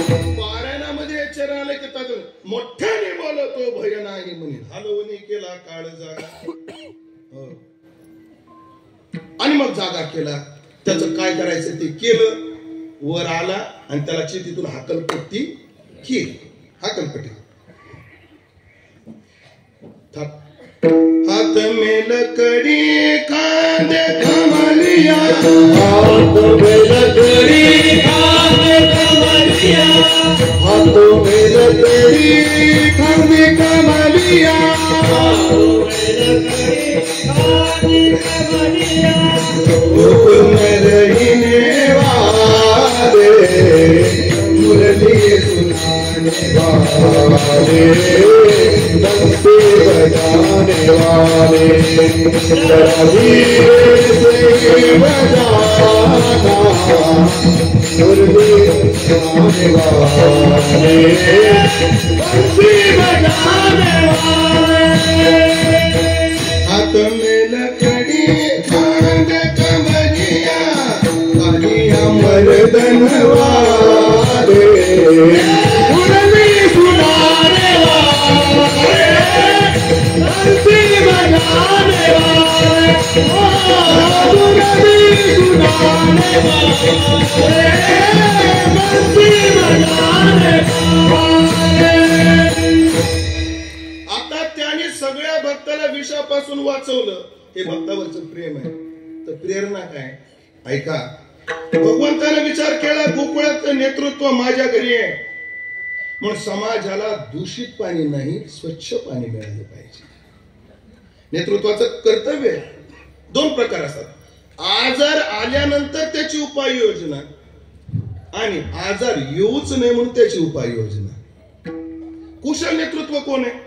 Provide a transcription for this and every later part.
पारायणामध्ये चरण आले की त्यातून मोठ्याने बोलतो भय नाही म्हणे हलवणी केला काळ जागा हो. आणि मग जागा केला त्याचं काय करायचं ते केलं वर आला आणि त्याला चितीतून हाकलपट्टी केली हाकलपट्टी हाथ में लकड़ी खांदे कमलिया हाथ में लकड़ी खांदे कमलिया हाथों में लकड़ी खांदे कमलिया हाथों में लकड़ी खांदे कमलिया हुक्म रहने वाले मुरली सुनाने वाले बंसी बजाने वाले वीर से बजाना मुरली सुनाने वाले बंसी बजाने वाले हाथ में लकड़ी खांदे कमलिया कालिया मर्दन वाले मुरली सुनाने वाले बंसी बजाने वाले मुरली सुनाने वाले बंसी बजाने वाले आता त्याने सगळ्या भक्ताला विषापासून वाचवलं हे भक्तावरचं प्रेम आहे तर प्रेरणा काय ऐका भगवंताने विचार केला गोकुळाचं नेतृत्व माझ्या घरी आहे म्हणून समाजाला दूषित पाणी नाही स्वच्छ पाणी मिळालं पाहिजे नेतृत्वाचं कर्तव्य दोन प्रकार असतात आजार आल्यानंतर त्याची उपाययोजना आणि आजार येऊच नये म्हणून त्याची उपाययोजना कुशल नेतृत्व कोण आहे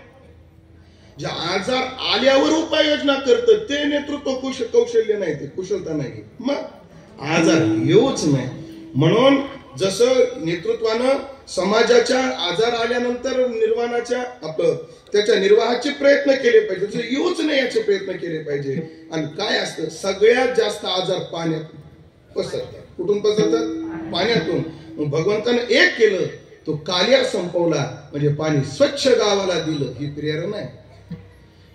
जे आजार आल्यावर उपाययोजना करतं ते नेतृत्व कौशल्य नाही ते कुशलता नाही मग आजार येऊच नाही म्हणून जसं नेतृत्वानं समाजाच्या आजार आल्यानंतर निर्वाणाच्या आपलं त्याच्या निर्वाहाचे प्रयत्न केले पाहिजे जसं येऊच नाही याचे प्रयत्न केले पाहिजे आणि काय असतं सगळ्यात जास्त आजार पाण्यात पसरतात कुठून पसरतात पाण्यातून मग भगवंतानं एक केलं तो कालिया संपवला म्हणजे पाणी स्वच्छ गावाला दिलं ही प्रेरणा आहे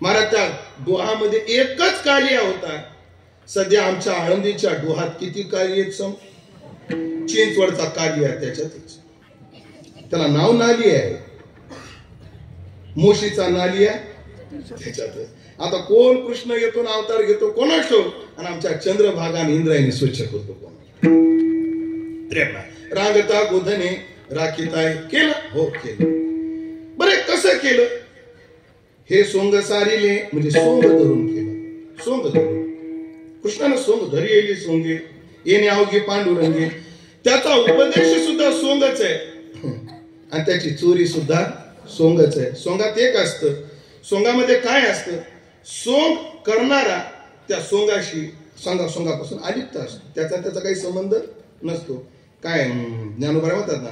महाराज त्या डोहामध्ये एकच कालिया होता सध्या आमच्या आळंदीच्या डोहात किती कालिया चिंचवडचा कालिया त्याच्यातच त्याला नाव नाली आहे मोशीचा नाली आहे त्याच्यातच आता कोण कृष्ण येतो ना अवतार घेतो कोणाच आणि आमच्या चंद्रभागा आणि इंद्रायणी स्वच्छ करतो कोण प्रेरणा रांगता गोधने राखीताय केलं हो केलं बरे कसं केलं हे सोंग सारिले म्हणजे सोंग धरून केलं सोंग धरून कृष्णानं सोंग धरी येली सोंगे येणे अवघे पांडुरंगे त्याचा उपदेश सुद्धा सोंगच आहे आणि त्याची चोरी सुद्धा सोंगच आहे सोंगात एक असतं सोंगामध्ये काय असतं सोंग करणारा त्या सोंगाशी सोंगापासून अलिप्त असतो त्याचा काही संबंध नसतो काय ज्ञानोबा म्हणतात ना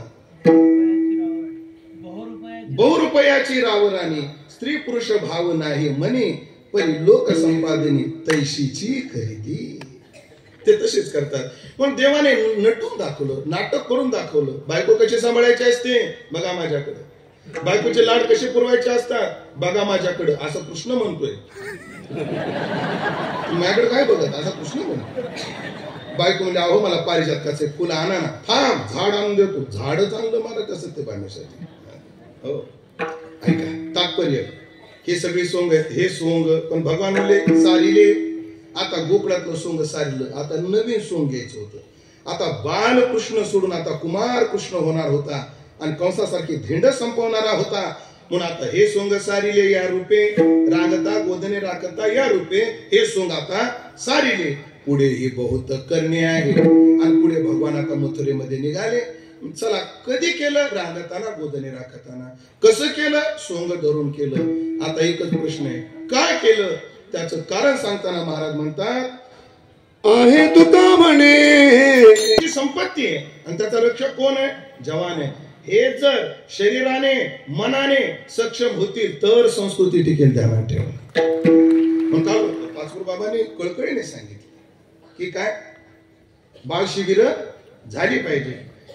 बहुरुपयाची रावराणी स्त्री पुरुष भाव नाही म्हणे परी लोक संपादनी तैशीची खरेदी ते तसेच करतात पण देवाने नटून दाखवलं नाटक करून दाखवलं बायको कशी सांभाळायची असते बघा माझ्याकडे बायकोचे लाड कसे पुरवायचे असतात बघा माझ्याकडे असं कृष्ण म्हणतोय माझ्याकडे काय बघत असा कृष्ण म्हणतो बायको म्हणजे अहो मला पारिजातकाचे फुलं आणा ना थांब झाड आणून देतो झाड चांगलं मला कसं ते पाहण्यासाठी हो ऐका तात्पर्य हे सगळी सोंग आहेत हे सोंग पण भगवान म्हणले सारिले आता गोकुळातलं सोंग सारिलं आता नवीन सोंग घ्यायचं होतं आता बालकृष्ण सोडून आता कुमार कृष्ण होणार होता आणि कंसासारखी धिंड संपवणारा होता म्हणून आता हे सोंग सारिले या रूपे रांगता गोधने राखता या रूपे हे सोंग आता सारिले पुढे हे बहुत करणे आहे आणि पुढे भगवान आता मथुरेमध्ये निघाले चला कधी केलं रांगताना गोधने राखताना कसं केलं सोंग धरून केलं आता एकच प्रश्न आहे काय केलं त्याचं कारण सांगताना महाराज म्हणतात आहे तुका म्हणे संपत्ती आहे आणि त्याचा रक्षक कोण आहे जवान आहे हे जर शरीराने मनाने सक्षम होतील तर संस्कृती टिकेल ध्यानात ठेवा मग काय पाचपूर बाबांनी कळकळीने सांगितलं की काय बाळ शिबिर झाली पाहिजे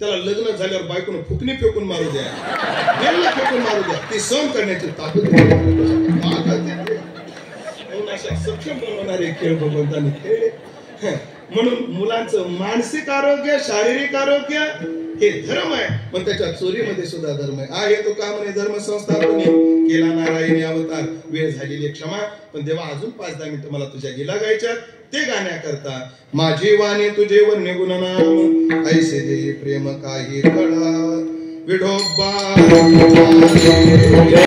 त्याला लग्न झाल्यावर बायकोनं फुकणी फेकून मारू द्या, बेलला फेकून मारू द्या, ती सहन करण्याची ताकद म्हणून अशा सक्षम बनवणारे खेळ भगवंताने खेळले. म्हणून मुलांचं मानसिक आरोग्य, शारीरिक आरोग्य हे धर्म आहे, पण त्याच्या चोरीमध्ये सुद्धा धर्म आहे. तो का म्हणे धर्म संस्थापने केला नारायणी अवतार. वेळ झालेली क्षमा, पण देवा अजून 5-10 मिनिटं मला तुझ्या गिला गायच्यात. ते गाण्याकरता माझी वाणी तुझे वर्ण्य गुणनाम ऐसे दे प्रेम काही कळा विठोबा.